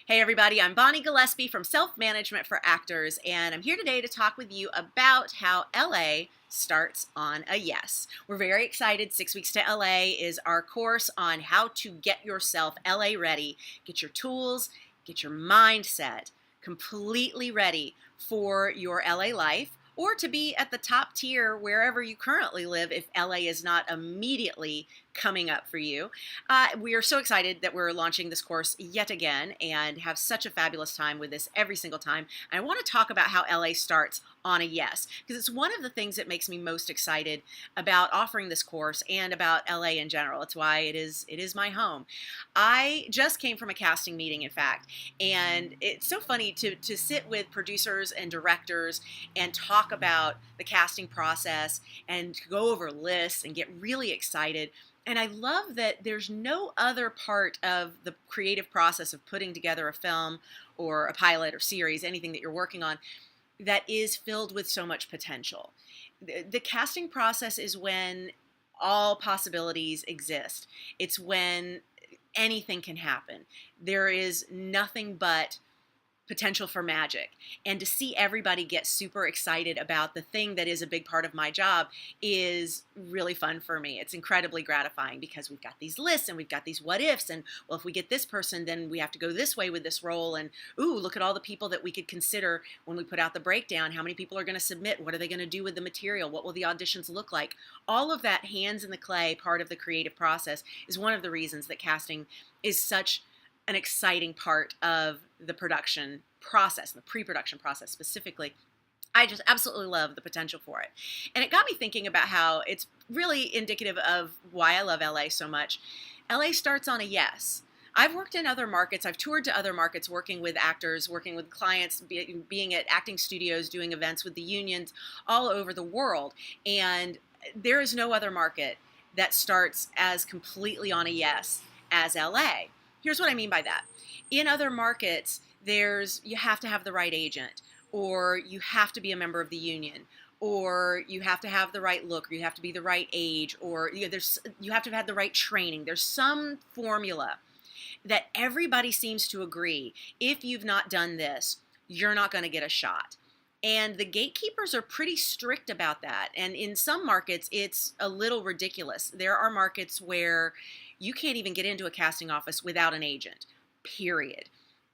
Hey everybody, I'm Bonnie Gillespie from Self-Management for Actors, and I'm here today to talk with you about how LA starts on a yes. We're very excited. 6 Weeks to LA is our course on how to get yourself LA ready, get your tools, get your mindset completely ready for your LA life, or to be at the top tier wherever you currently live if LA is not immediately coming up for you. We are so excited that we're launching this course yet again and have such a fabulous time with this every single time. And I want to talk about how LA starts on a yes, because it's one of the things that makes me most excited about offering this course and about LA in general. It's why it is my home. I just came from a casting meeting, in fact, and it's so funny to sit with producers and directors and talk about the casting process and go over lists and get really excited. And I love that there's no other part of the creative process of putting together a film or a pilot or series, anything that you're working on, that is filled with so much potential. The casting process is when all possibilities exist. It's when anything can happen. There is nothing but potential for magic. And to see everybody get super excited about the thing that is a big part of my job is really fun for me. It's incredibly gratifying because we've got these lists and we've got these what ifs, and well, if we get this person, then we have to go this way with this role, and ooh, look at all the people that we could consider when we put out the breakdown. How many people are going to submit? What are they going to do with the material? What will the auditions look like? All of that hands in the clay part of the creative process is one of the reasons that casting is such an exciting part of the production process, the pre-production process specifically. I just absolutely love the potential for it. And it got me thinking about how it's really indicative of why I love LA so much. LA starts on a yes. I've worked in other markets. I've toured to other markets, working with actors, working with clients, being at acting studios, doing events with the unions all over the world. And there is no other market that starts as completely on a yes as LA. Here's what I mean by that. In other markets, you have to have the right agent, or you have to be a member of the union, or you have to have the right look, or you have to be the right age, or you have to have had the right training. There's some formula that everybody seems to agree. If you've not done this, you're not going to get a shot. And the gatekeepers are pretty strict about that. And in some markets, it's a little ridiculous. There are markets where you can't even get into a casting office without an agent, period.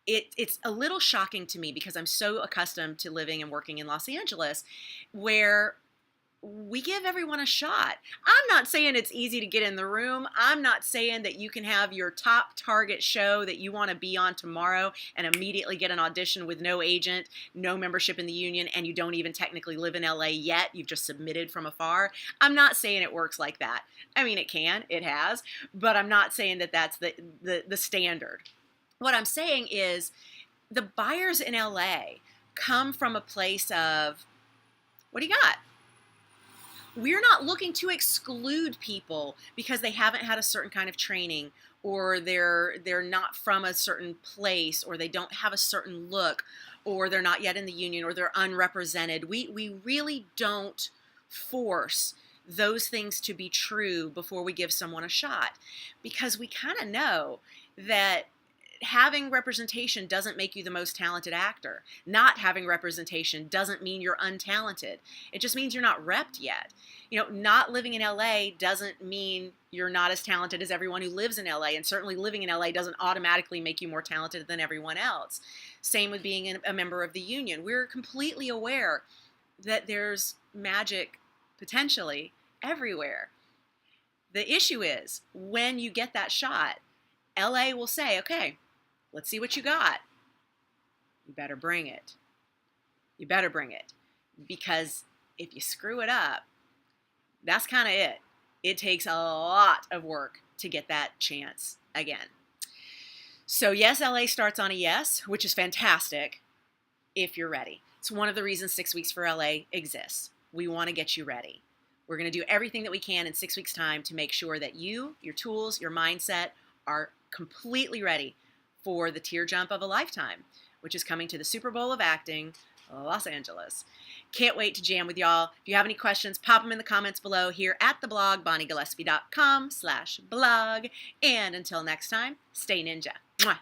It's a little shocking to me because I'm so accustomed to living and working in Los Angeles, where we give everyone a shot. I'm not saying it's easy to get in the room. I'm not saying that you can have your top target show that you want to be on tomorrow and immediately get an audition with no agent, no membership in the union, and you don't even technically live in LA yet. You've just submitted from afar. I'm not saying it works like that. I mean, it can, it has, but I'm not saying that that's the standard. What I'm saying is the buyers in LA come from a place of, what do you got? We're not looking to exclude people because they haven't had a certain kind of training, or they're not from a certain place, or they don't have a certain look, or they're not yet in the union, or they're unrepresented. We really don't force those things to be true before we give someone a shot, because we kind of know that having representation doesn't make you the most talented actor. Not having representation doesn't mean you're untalented. It just means you're not repped yet. Not living in LA doesn't mean you're not as talented as everyone who lives in LA, and certainly living in LA doesn't automatically make you more talented than everyone else. Same with being a member of the union. We're completely aware that there's magic potentially everywhere. The issue is when you get that shot, LA will say, okay, let's see what you got. You better bring it. You better bring it. Because if you screw it up, that's kind of it. It takes a lot of work to get that chance again. So yes, LA starts on a yes, which is fantastic if you're ready. It's one of the reasons 6 Weeks for LA exists. We want to get you ready. We're going to do everything that we can in 6 weeks' time to make sure that you, your tools, your mindset are completely ready for the tear jump of a lifetime, which is coming to the Super Bowl of Acting, Los Angeles. Can't wait to jam with y'all. If you have any questions, pop them in the comments below here at the blog, bonniegillespie.com/blog. And until next time, stay ninja. Mwah.